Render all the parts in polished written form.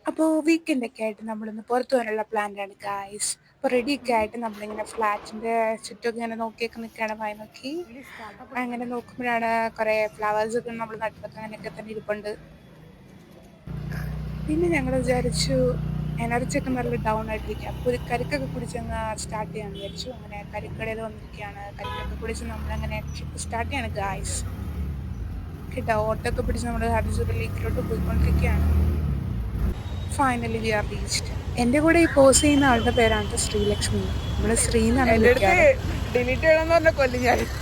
അപ്പോൾ വീക്കെൻഡൊക്കെ ആയിട്ട് നമ്മളിന്ന് പുറത്തു പോകാനുള്ള പ്ലാനിലാണ് ഗായ്സ്. അപ്പോൾ റെഡിയൊക്കെ ആയിട്ട് നമ്മളിങ്ങനെ ഫ്ലാറ്റിൻ്റെ ചുറ്റുമൊക്കെ ഇങ്ങനെ നോക്കിയൊക്കെ നിൽക്കുകയാണ്. വായി നോക്കി അങ്ങനെ നോക്കുമ്പോഴാണ് കുറേ ഫ്ലവേഴ്സൊക്കെ നമ്മൾ നട്ടൊക്കെ അങ്ങനെയൊക്കെ തന്നെ ഇരിപ്പുണ്ട്. പിന്നെ ഞങ്ങൾ വിചാരിച്ചു എനർജിയൊക്കെ നല്ല ഡൗൺ ആയിട്ടിരിക്കുക, അപ്പോൾ ഒരു കരിക്കൊക്കെ കുടിച്ചങ്ങ് സ്റ്റാർട്ട് ചെയ്യാമെന്ന് വിചാരിച്ചു. അങ്ങനെ കരിക്കടയിൽ വന്നിരിക്കുകയാണ്. കരിക്കൊക്കെ കുടിച്ച് നമ്മളങ്ങനെ ട്രിപ്പ് സ്റ്റാർട്ട് ചെയ്യാണ് ഗായ്സ്. കേട്ടോ, ഓട്ടോക്കെ പിടിച്ച് നമ്മൾ ഹരിജൂർ ലേക്കിലോട്ട് പോയിക്കൊണ്ടിരിക്കുകയാണ്. Finally we are reached. എൻ്റെ കൂടെ ഈ പോസ് ചെയ്യുന്ന ആളുടെ പേരാണ് ശ്രീലക്ഷ്മി. നമ്മൾ ശ്രീ എന്നാണ് വിളിക്കാറ്.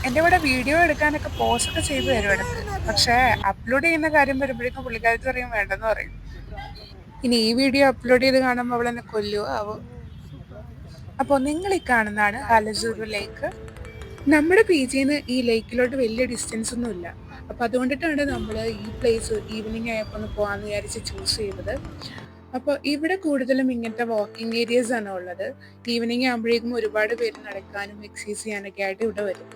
എൻ്റെ കൂടെ വീഡിയോ എടുക്കാനൊക്കെ പോസൊക്കെ ചെയ്തു തരും ഇടയ്ക്ക്. പക്ഷേ അപ്ലോഡ് ചെയ്യുന്ന കാര്യം വരുമ്പോഴേക്കും പുള്ളിക്കാരത്ത് പറയും വേണ്ടെന്ന് പറയും. ഇനി ഈ വീഡിയോ അപ്ലോഡ് ചെയ്ത് കാണുമ്പോൾ അവൾ എന്നെ കൊല്ലുമോ ആവോ. അപ്പോൾ നിങ്ങൾ ഈ കാണുന്നതാണ് ഹലസൂർ ലേക്ക്. നമ്മുടെ പി ജിന്ന് ഈ ലേക്കിലോട്ട് വലിയ ഡിസ്റ്റൻസ് ഒന്നുമില്ല. അപ്പോൾ അതുകൊണ്ടിട്ടാണ് നമ്മൾ ഈ പ്ലേസ് ഈവനിങ് ആയപ്പോൾ ഒന്ന് പോകാമെന്ന് വിചാരിച്ച് ചൂസ് ചെയ്തത്. അപ്പോൾ ഇവിടെ കൂടുതലും ഇങ്ങനത്തെ വാക്കിംഗ് ഏരിയാസ് ആണ് ഉള്ളത്. ഈവനിങ് ആകുമ്പോഴേക്കും ഒരുപാട് പേര് നടക്കാനും എക്സസൈസ് ചെയ്യാനൊക്കെ ആയിട്ട് ഇവിടെ വരും.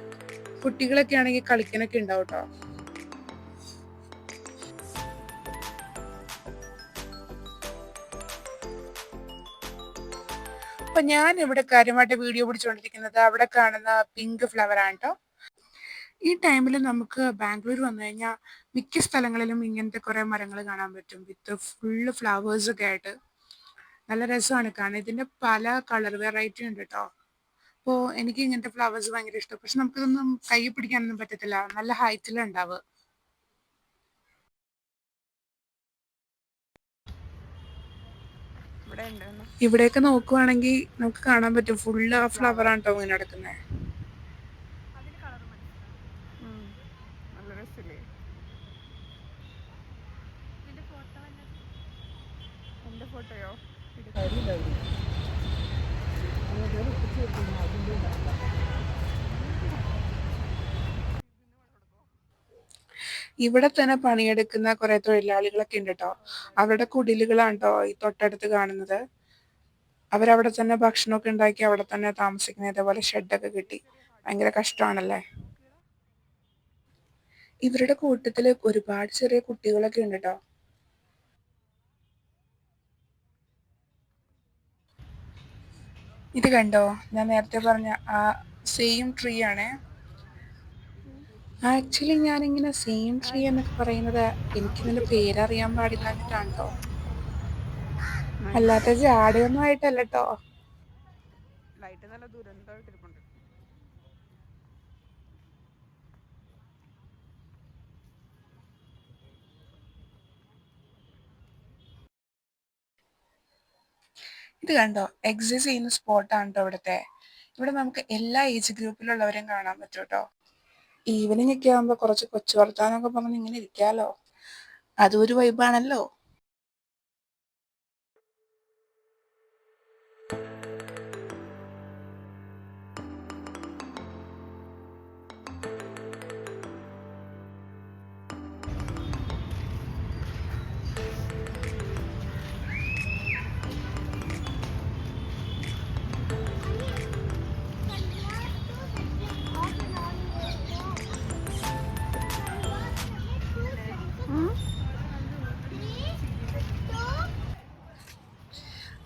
കുട്ടികളൊക്കെ ആണെങ്കിൽ കളിക്കാനൊക്കെ ഉണ്ടാവും കേട്ടോ. അപ്പൊ ഞാൻ ഇവിടെ കാര്യമായിട്ട് വീഡിയോ പിടിച്ചുകൊണ്ടിരിക്കുന്നത് അവിടെ കാണുന്ന പിങ്ക് ഫ്ലവർ ആണ് കേട്ടോ. ഈ ടൈമിൽ നമുക്ക് ബാംഗ്ലൂർ വന്നു കഴിഞ്ഞാൽ മിക്ക സ്ഥലങ്ങളിലും ഇങ്ങനത്തെ കുറെ മരങ്ങൾ കാണാൻ പറ്റും, വിത്ത് ഫുള്ള് ഫ്ലവേഴ്സ് ഒക്കെ ആയിട്ട്. നല്ല രസമാണ് കാണാൻ. ഇതിന്റെ പല കളർ വെറൈറ്റി ഉണ്ട് കേട്ടോ. അപ്പോൾ എനിക്ക് ഇങ്ങനത്തെ ഫ്ലവേഴ്സ് ഭയങ്കര ഇഷ്ടം. പക്ഷെ നമുക്കിതൊന്നും കൈ പിടിക്കാനൊന്നും പറ്റത്തില്ല, നല്ല ഹൈറ്റിലുണ്ടാവുക. ഇവിടെയൊക്കെ നോക്കുവാണെങ്കിൽ നമുക്ക് കാണാൻ പറ്റും ഫുള്ള് ആ ഫ്ലവർ ആണ് കേട്ടോ ഇങ്ങനെ നടക്കുന്നത്. ഇവിടെ തന്നെ പണിയെടുക്കുന്ന കുറെ തൊഴിലാളികളൊക്കെ ഉണ്ട് കേട്ടോ. അവരുടെ കുടിലുകളാണ് കേട്ടോ ഈ തൊട്ടടുത്ത് കാണുന്നത്. അവരവിടെ തന്നെ ഭക്ഷണമൊക്കെ ഉണ്ടാക്കി അവിടെ തന്നെ താമസിക്കുന്നത്. ഇതേപോലെ ഷെഡൊക്കെ കിട്ടി. ഭയങ്കര കഷ്ടമാണല്ലേ. ഇവരുടെ കൂട്ടത്തില് ഒരുപാട് ചെറിയ കുട്ടികളൊക്കെ ഉണ്ട് കേട്ടോ. ഇത് കണ്ടോ, ഞാൻ നേരത്തെ പറഞ്ഞ ആ സെയിം ട്രീ ആണ്. ആക്ച്വലി ഞാനിങ്ങനെ സെയിം ട്രീ എന്നൊക്കെ പറയുന്നത് എനിക്കിതിന്റെ പേരറിയാൻ പാടില്ലാഞ്ഞിട്ടാണ് കേട്ടോ. അല്ലാത്ത ജാടയൊന്നും ആയിട്ടല്ല കേട്ടോ. ഇത് കണ്ടോ, എക്സസൈസ് ചെയ്യുന്ന സ്പോട്ടാണ് കേട്ടോ ഇവിടുത്തെ. ഇവിടെ നമുക്ക് എല്ലാ ഏജ് ഗ്രൂപ്പിലുള്ളവരെയും കാണാൻ പറ്റും കേട്ടോ. ഈവനിങ് ഒക്കെ ആകുമ്പോൾ കുറച്ച് കൊച്ചു വർത്താനൊക്കെ പറഞ്ഞ് ഇങ്ങനെ ഇരിക്കാലോ, അതും ഒരു വൈബാണല്ലോ.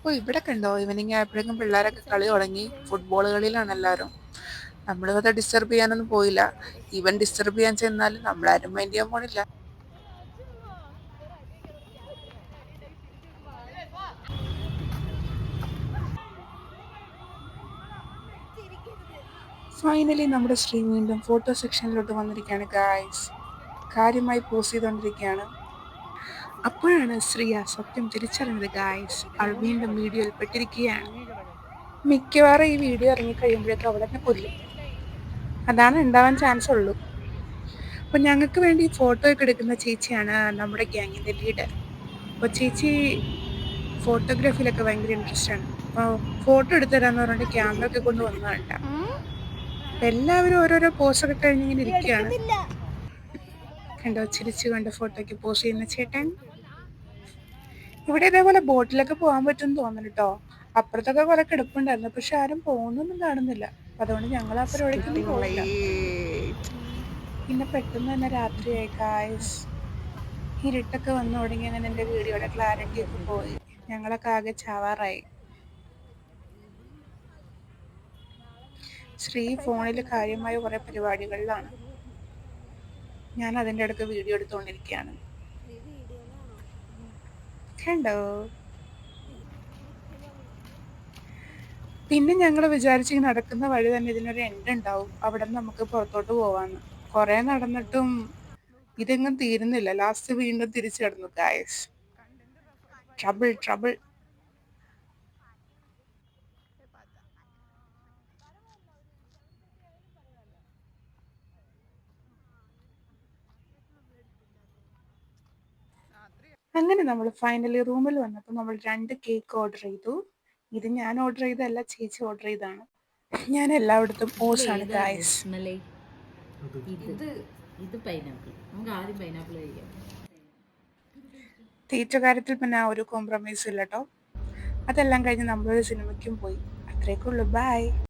അപ്പോൾ ഇവിടെ കണ്ടോ, ഈവനിങ് ആയപ്പോഴേക്കും പിള്ളേരൊക്കെ കളി തുടങ്ങി. ഫുട്ബോൾ കളിയിലാണ് എല്ലാവരും. നമ്മളിത് ഡിസ്റ്റർബ് ചെയ്യാനൊന്നും പോയില്ല. ഈവൻ ഡിസ്റ്റർബ് ചെയ്യാൻ ചെന്നാലും നമ്മളാരും മൈൻഡ് ചെയ്യാൻ പോണില്ല. ഫൈനലി നമ്മുടെ ശ്രീ വീണ്ടും ഫോട്ടോ സെക്ഷനിലോട്ട് വന്നിരിക്കുകയാണ് ഗായ്സ്. കാര്യമായി പോസ് ചെയ്തുകൊണ്ടിരിക്കുകയാണ്. അപ്പോഴാണ് ശ്രീയ സത്യം തിരിച്ചറിഞ്ഞത് ഗായ്സ്. അവൾ വീണ്ടും വീഡിയോയിൽ പെട്ടിരിക്കുകയാണ്. മിക്കവാറും ഈ വീഡിയോ ഇറങ്ങി കഴിയുമ്പോഴേക്കും അവൾ തന്നെ കൊല്ലും. അതാണ് ഉണ്ടാവാൻ ചാൻസ് ഉള്ളൂ. അപ്പോൾ ഞങ്ങൾക്ക് വേണ്ടി ഫോട്ടോ ഒക്കെ എടുക്കുന്ന ചേച്ചിയാണ് നമ്മുടെ ഗ്യാങ്ങിൻ്റെ ലീഡർ. അപ്പോൾ ചേച്ചി ഫോട്ടോഗ്രാഫിയിലൊക്കെ ഭയങ്കര ഇൻട്രസ്റ്റ് ആണ്. അപ്പോൾ ഫോട്ടോ എടുത്തു തരാമെന്ന് പറഞ്ഞിട്ട് ക്യാമറ ഒക്കെ കൊണ്ട് വന്നതാണ്. അപ്പം എല്ലാവരും ഓരോരോ പോസൊക്കെ കഴിഞ്ഞ് ഇങ്ങനെ ഇരിക്കുകയാണ്. കണ്ടോ, ചിരിച്ചു കൊണ്ട് ഫോട്ടോയ്ക്ക് പോസ് ചെയ്യുന്ന ചേട്ടൻ. ഇവിടെ ഇതേപോലെ ബോട്ടിലൊക്കെ പോകാൻ പറ്റുമെന്ന് തോന്നുന്നു കേട്ടോ. അപ്പുറത്തൊക്കെ കുറെ കിടപ്പുണ്ടായിരുന്നു, പക്ഷെ ആരും പോകുന്നൊന്നും കാണുന്നില്ല. അതുകൊണ്ട് ഞങ്ങൾ ആ പരിപാടിക്കൊന്നും പോയില്ല. പിന്നെ പെട്ടെന്ന് തന്നെ രാത്രിയായി ഗായ്സ്. ഇരുട്ടൊക്കെ വന്നു തുടങ്ങി. അങ്ങനെ എൻ്റെ വീഡിയോയുടെ ക്ലാരിറ്റി ഒക്കെ പോയി. ഞങ്ങളൊക്കെ ആകെ ചാവാറായി. ശ്രീ ഫോണിൽ കാര്യമായ കുറേ പരിപാടികളിലാണ്. ഞാൻ അതിൻ്റെ ഇടയ്ക്ക് വീഡിയോ എടുത്തുകൊണ്ടിരിക്കുകയാണ്. കണ്ടോ? പിന്നെ ഞങ്ങൾ വിചാരിച്ച് ഈ നടക്കുന്ന വഴി തന്നെ ഇതിനൊരു എൻഡ് ഉണ്ടാവും, അവിടെ നിന്ന് നമുക്ക് പുറത്തോട്ട് പോവാന്ന്. കുറേ നടന്നിട്ടും ഇതെങ്ങും തീരുന്നില്ല. ലാസ്റ്റ് വീണ്ടും തിരിച്ചു കിടന്നു ഗായ്സ്. Trouble trouble. അങ്ങനെ നമ്മൾ ഫൈനലി റൂമിൽ വന്നപ്പോൾ നമ്മൾ 2 കേക്ക് ഓർഡർ ചെയ്തു. ഇത് ഞാൻ ഓർഡർ ചെയ്തതല്ല, ചേച്ചി ഓർഡർ ചെയ്തതാണ്. ഞാൻ എല്ലായിടത്തും ഓസാണ് ഗായ്സ്. തീറ്റ കാര്യത്തിൽ പിന്നെ ആ ഒരു കോംപ്രമൈസും ഇല്ല കേട്ടോ. അതെല്ലാം കഴിഞ്ഞ് നമ്മളൊരു സിനിമയ്ക്കും പോയി. അത്രയൊക്കെ ഉള്ളൂ. ബൈ.